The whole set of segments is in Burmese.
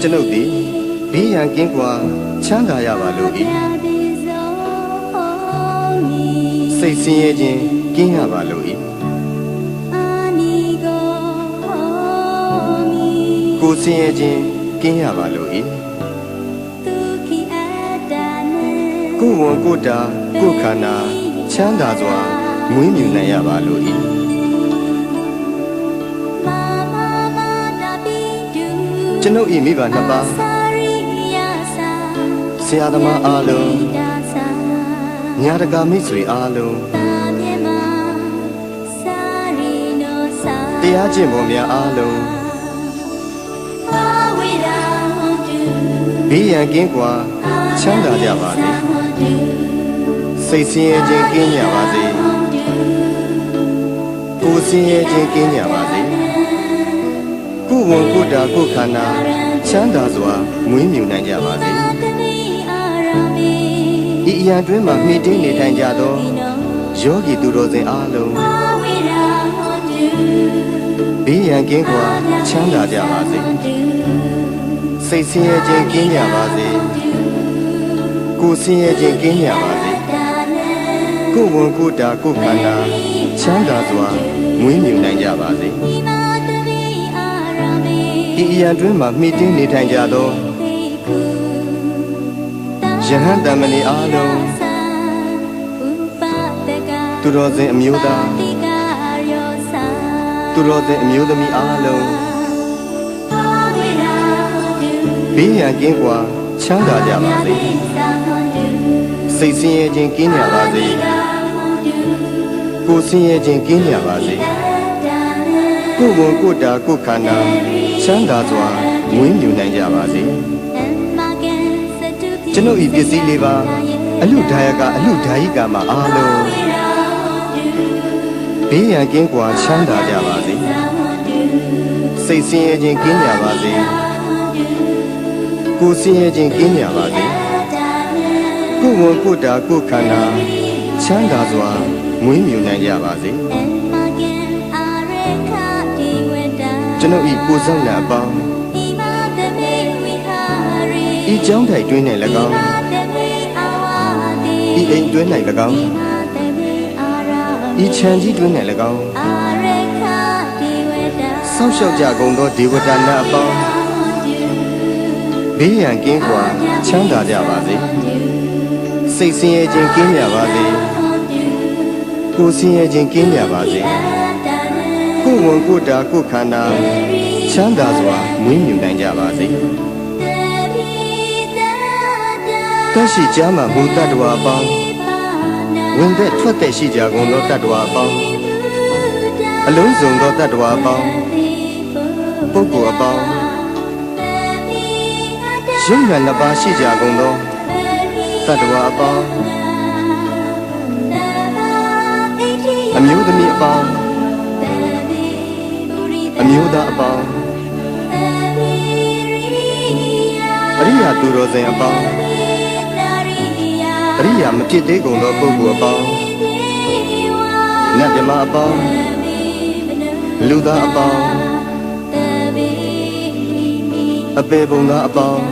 ကျွန်ုပ်သည်ဘေးရန်ကင်းကွာချမ်းသာရပါလို့၏စိတ်ဆင်းရဲခြင်းကင်းရပါလို့၏ကိုယ်ဆင်းရဲခြင်းကင်းရပါလို့၏ကိုယ်ဝန်ကိုယ်တာကိုယ်ခန္ဓာချမ်းသာစွာမွေးမြူနိုင်ရပါလို့၏ကျွန်ုပ်၏မိဘနှစ်ပါးဆရာသမားအားလုံးညာတကာမိတ်ဆွေအားလုံးတရားကျင့်ပုံများအားလုံးဘေးရန်ကင်းကွာချမ်းသာကြပါစေစိတ်ဆင်းရဲခြင်းကင်းကြပါစေကိုယ်ဆင်းရဲခြင်းကင်းကြပါစေကိုယ်ဝန်ကိုယ်တာကိုယ်ခန္ဓာချမ်းသာစွာမွေးမြူနိုင်ကြပါစေဤအရာတွင်မှမှီတင်းနေထိုင်ကြသောယောဂီသူတော်စင်အားလုံးဘေးရန်ကင်းကွာချမ်းသာကြပါစေစိတ်ဆင်းရဲခြင်းကင်းကြပါစေကိုယ်ဆင်းရဲခြင်းကင်းကြပါစေကိုယ်ဝန်ကိုယ်တာကိုယ်ခန္ဓာချမ်းသာစွာမွေးမြူနိုင်ကြပါစေဤအရာတွင်မှမှီတင်းနေထိုင်ကြသောယဟန်တမဏေအားလုံးသူတော်စင်အမျိုးသားသူတော်စင်အမျိုးသမီးအားလုံးဘေးရန်ကင်းကွာချမ်းသာကြပါစေစိတ်ဆင်းရဲခြင်းကင်းကြပါစေကိုယ်ဆင်းရဲခြင်းကင်းကြပါစေကိုယ်ဝန်ကိုယ်တာကိုယ်ခန္ဓာချမ်းသာစွာမွေးမြူနိုင်ကြပါစေကျွန်ုပ်ဤပစ္စည်းလေးပါအလှဒါယကအလှဒါယိကမှာအားလုံးဘေးရန်ကင်းကွာချမ်းသာကြပါစေစိတ်ဆင်းရဲခြင်းကင်းကြပါစေကိုယ်ဆင်းရဲခြင်းကင်းကြပါစေကိုယ်ဝန်ကိုယ်တာကိုယ်ခန္ဓာချမ်းသာစွာမွေးမြူနိုင်ကြပါစေကျွန်ုပ်ဤကိုယ်ဆောင်နာအပေါင်းဤကျောင်းထိုင်တွင်း၌၎င်းဤအိမ်တွင်း၌၎င်းဤခြံကြီးတွင်း၌၎င်းဆောက်ရှောက်ကြကုန်သောဒေဝတာနာအပေါင်းဘေးရန်ကင်းကွာချမ်းသာကြပါစေစိတ်ဆင်းရဲခြင်းကင်းကြပါစေကိုယ်ဆင်းရဲခြင်းကင်းကြပါစေကိုယ်ဝန်ကိုယ်တာကိုယ်ခန္ဓာချမ်းသာစွာမွေးမြူနိုင်ကြပါစေတရှိကြမှာမူတ္တဝါအပေါင်းဝင်သက်ထွက်သက်ရှိကြကုန်သောတ္တဝါအပေါင်းအလုံးစုံသောတ္တဝါအပေါင်းပုဂ္ဂိုလ်အပေါင်းရုပ်ဉာဏ်နှစ်ပါးရှိကြကုန်သောတတ္တဝါအပေါင်းအမျိုးသမီးအပေါင်းအမျိုးသားအပေါင်းအရိယာသူတော်စင်အပေါင်းအရိယာမဖြစ်သေးကုန်သောပုဂ္ဂိုလ်အပေါင်းနတ်မြမအပေါင်းလူသားအပေါင်းအပေပုံသားအပေါင်း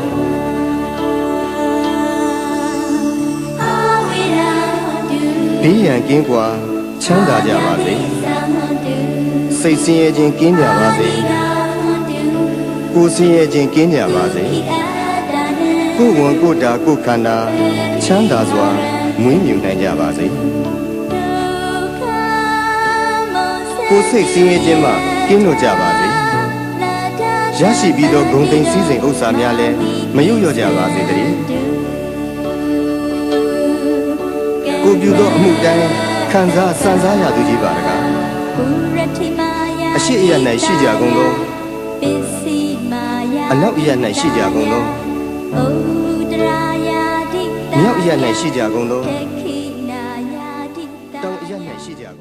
ဘေးရန်ကင်းကွာချမ်းသာကြပါစေစိတ်ဆင်းရဲခြင်းကင်းကြပါစေကိုယ်ဆင်းရဲခြင်းကင်းကြပါစေကိုယ်ဝန်ကိုယ်တာကိုယ်ခန္ဓာချမ်းသာစွာမွေးမြူနိုင်ကြပါစေကိုယ်စိတ်ဆင်းရဲခြင်းမှကင်းလွတ်ကြပါစေရရှိပြီးသောဂုဏ်သိမ်းစည်းစိမ်ဥစ္စာများလည်းမယုတ်လျော့ကြပါစေတည်းကိုပြုသောအမှုတိုင်းခံစားစံစားရသူကြီးပါတကားအရှိအယ၌ရှိကြကုန်သောအနောက်အယ၌ရှိကြကုန်သောမြောက်အယ၌ရှိကြကုန်သောတောင်အယ၌ရှိကြကုန်